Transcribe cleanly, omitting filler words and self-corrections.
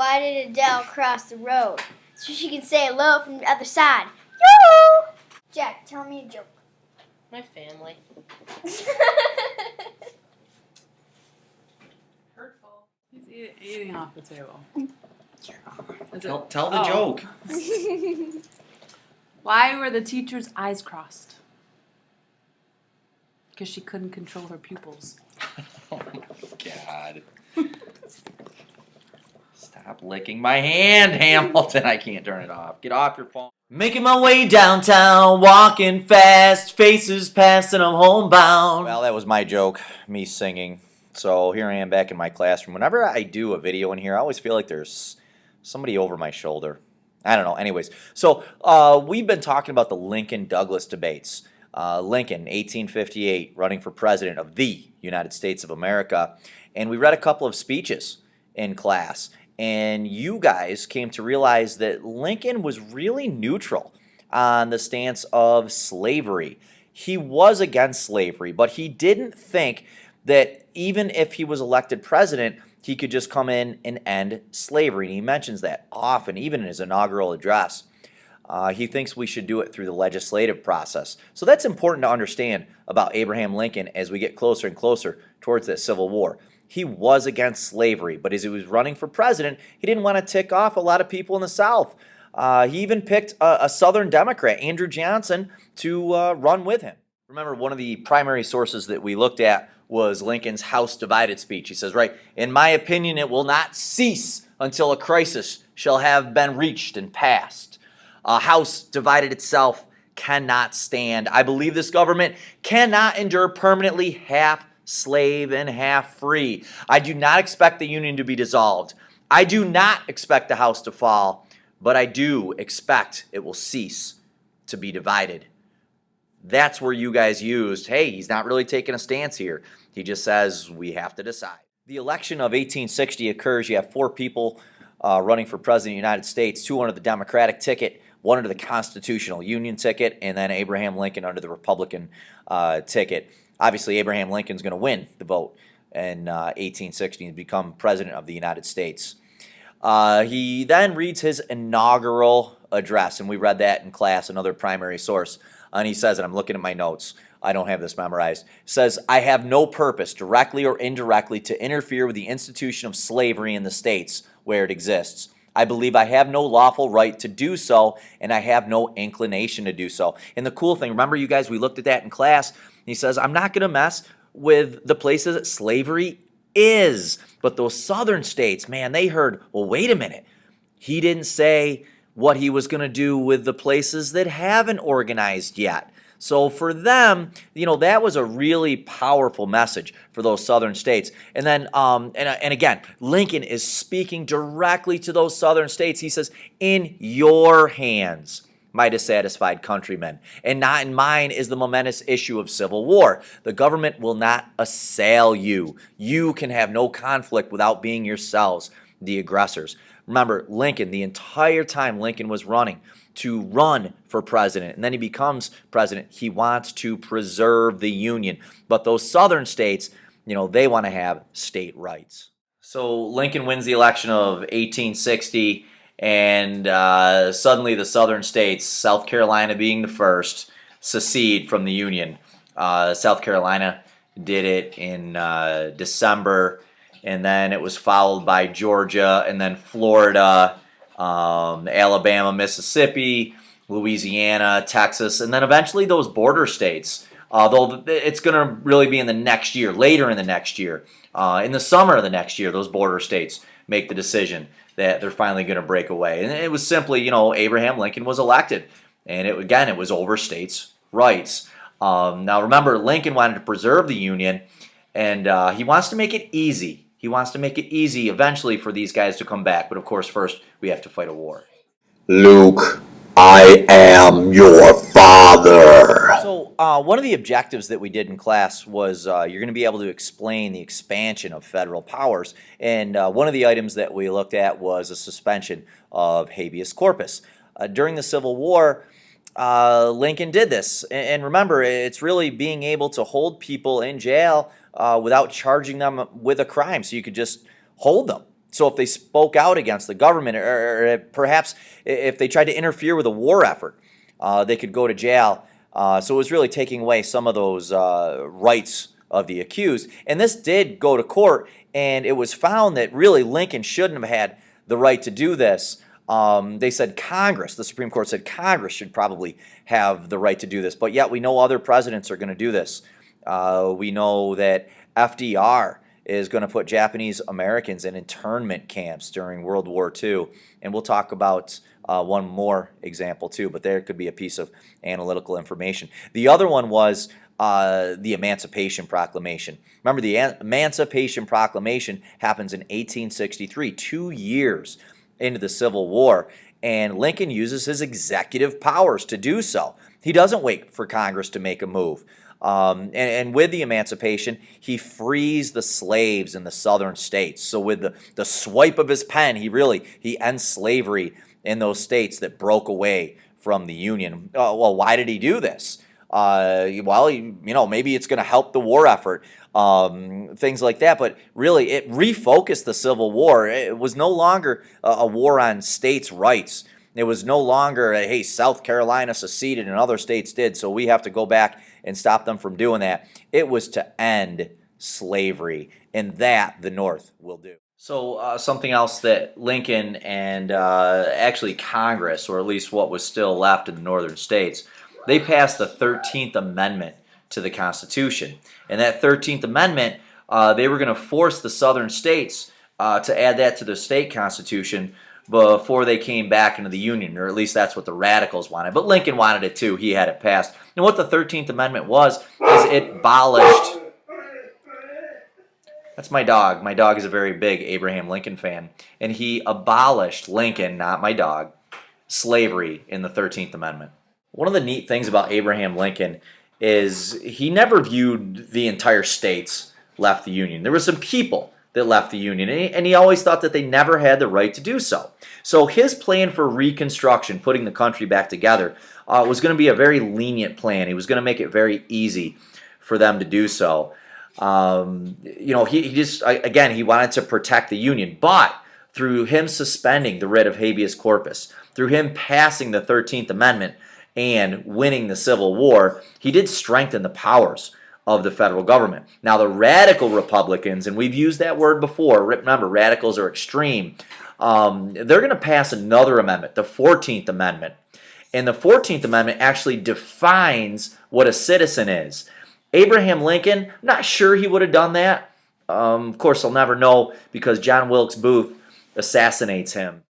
why did Adele cross the road? So she can say hello from the other side. Yoo-hoo! Jack, tell me a joke. My family. Hurtful. He's eating off the table. Tell the joke. Why were the teacher's eyes crossed? Because she couldn't control her pupils. Oh my God. Stop licking my hand, Hamilton. I can't turn it off. Get off your phone. Making my way downtown, walking fast, faces past and I'm homebound. Well, that was my joke, me singing. So here I am back in my classroom. Whenever I do a video in here, I always feel like there's somebody over my shoulder. I don't know. Anyways, so we've been talking about the Lincoln-Douglas debates. Lincoln, 1858, running for president of the United States of America. And we read a couple of speeches in class. And you guys came to realize that Lincoln was really neutral on the stance of slavery. He was against slavery, but he didn't think that even if he was elected president, he could just come in and end slavery. And he mentions that often, even in his inaugural address. He thinks we should do it through the legislative process. So that's important to understand about Abraham Lincoln as we get closer and closer towards that Civil War. He was against slavery, but as he was running for president, he didn't want to tick off a lot of people in the South. He even picked a Southern Democrat, Andrew Johnson, to run with him. Remember, one of the primary sources that we looked at was Lincoln's House Divided speech. He says, right, in my opinion, it will not cease until a crisis shall have been reached and passed. A house divided itself cannot stand. I believe this government cannot endure permanently half slave and half free. I do not expect the Union to be dissolved. I do not expect the house to fall, but I do expect it will cease to be divided. That's where you guys used, hey, he's not really taking a stance here. He just says we have to decide. The election of 1860 occurs. You have four people running for president of the United States, two under the Democratic ticket, one under the Constitutional Union ticket, and then Abraham Lincoln under the Republican ticket. Obviously, Abraham Lincoln's going to win the vote in 1860 and become president of the United States. He then reads his inaugural address, and we read that in class, another primary source. And he says, and I'm looking at my notes, I don't have this memorized, says, I have no purpose, directly or indirectly, to interfere with the institution of slavery in the states where it exists. I believe I have no lawful right to do so, and I have no inclination to do so. And the cool thing, remember you guys, we looked at that in class. He says, I'm not going to mess with the places that slavery is. But those southern states, man, they heard, well, wait a minute. He didn't say what he was going to do with the places that haven't organized yet. So for them, you know, that was a really powerful message for those southern states. And then, and again, Lincoln is speaking directly to those southern states. He says, in your hands, my dissatisfied countrymen, and not in mine is the momentous issue of civil war. The government will not assail you. You can have no conflict without being yourselves the aggressors. Remember, Lincoln, the entire time Lincoln was running to run for president, and then he becomes president, he wants to preserve the Union. But those southern states, you know, they want to have state rights. So Lincoln wins the election of 1860, and suddenly the southern states, South Carolina being the first, secede from the Union. South Carolina did it in December, and then it was followed by Georgia, and then Florida, Alabama, Mississippi, Louisiana, Texas, and then eventually those border states. Though it's going to really be in the next year, later in the next year, in the summer of the next year, those border states make the decision that they're finally going to break away. And it was simply, you know, Abraham Lincoln was elected, and it was over states' rights. Now remember, Lincoln wanted to preserve the Union, and he wants to make it easy. He wants to make it easy eventually for these guys to come back. But of course, first we have to fight a war. Luke, I am your father. So one of the objectives that we did in class was you're going to be able to explain the expansion of federal powers. And one of the items that we looked at was a suspension of habeas corpus. During the Civil War, Lincoln did this. And remember, it's really being able to hold people in jail without charging them with a crime. So you could just hold them So if they spoke out against the government, or perhaps if they tried to interfere with a war effort, they could go to jail. So it was really taking away some of those rights of the accused. And this did go to court, and it was found that really Lincoln shouldn't have had the right to do this. They said Congress, the Supreme Court said Congress should probably have the right to do this. But yet we know other presidents are going to do this. We know that FDR is going to put Japanese Americans in internment camps during World War II. And we'll talk about one more example too, but there could be a piece of analytical information. The other one was the Emancipation Proclamation. Remember, the Emancipation Proclamation happens in 1863, 2 years into the Civil War, and Lincoln uses his executive powers to do so. He doesn't wait for Congress to make a move. And with the emancipation, he frees the slaves in the southern states. So with the swipe of his pen, he ends slavery in those states that broke away from the Union. Well, why did he do this? Well, maybe it's going to help the war effort, things like that. But really, it refocused the Civil War. It was no longer a war on states' rights. It was no longer, hey, South Carolina seceded and other states did, so we have to go back and stop them from doing that. It was to end slavery, and that the North will do. So something else that Lincoln and actually Congress, or at least what was still left in the northern states, they passed the 13th Amendment to the Constitution. And that 13th Amendment, they were going to force the southern states to add that to their state constitution before they came back into the Union, or at least that's what the radicals wanted. But Lincoln wanted it too. He had it passed. And what the 13th Amendment was is it abolished... That's my dog. My dog is a very big Abraham Lincoln fan. And he abolished, Lincoln, not my dog, slavery in the 13th Amendment. One of the neat things about Abraham Lincoln is he never viewed the entire states left the Union. There were some people that left the Union, and he always thought that they never had the right to do so. So his plan for Reconstruction, putting the country back together, was going to be a very lenient plan. He was going to make it very easy for them to do so. He wanted to protect the Union, but through him suspending the writ of habeas corpus, through him passing the 13th Amendment and winning the Civil War, he did strengthen the powers of the federal government. Now, the radical Republicans, and we've used that word before, remember, radicals are extreme, they're going to pass another amendment, the 14th Amendment. And the 14th Amendment actually defines what a citizen is. Abraham Lincoln, I'm not sure he would have done that. Of course, I'll never know because John Wilkes Booth assassinates him.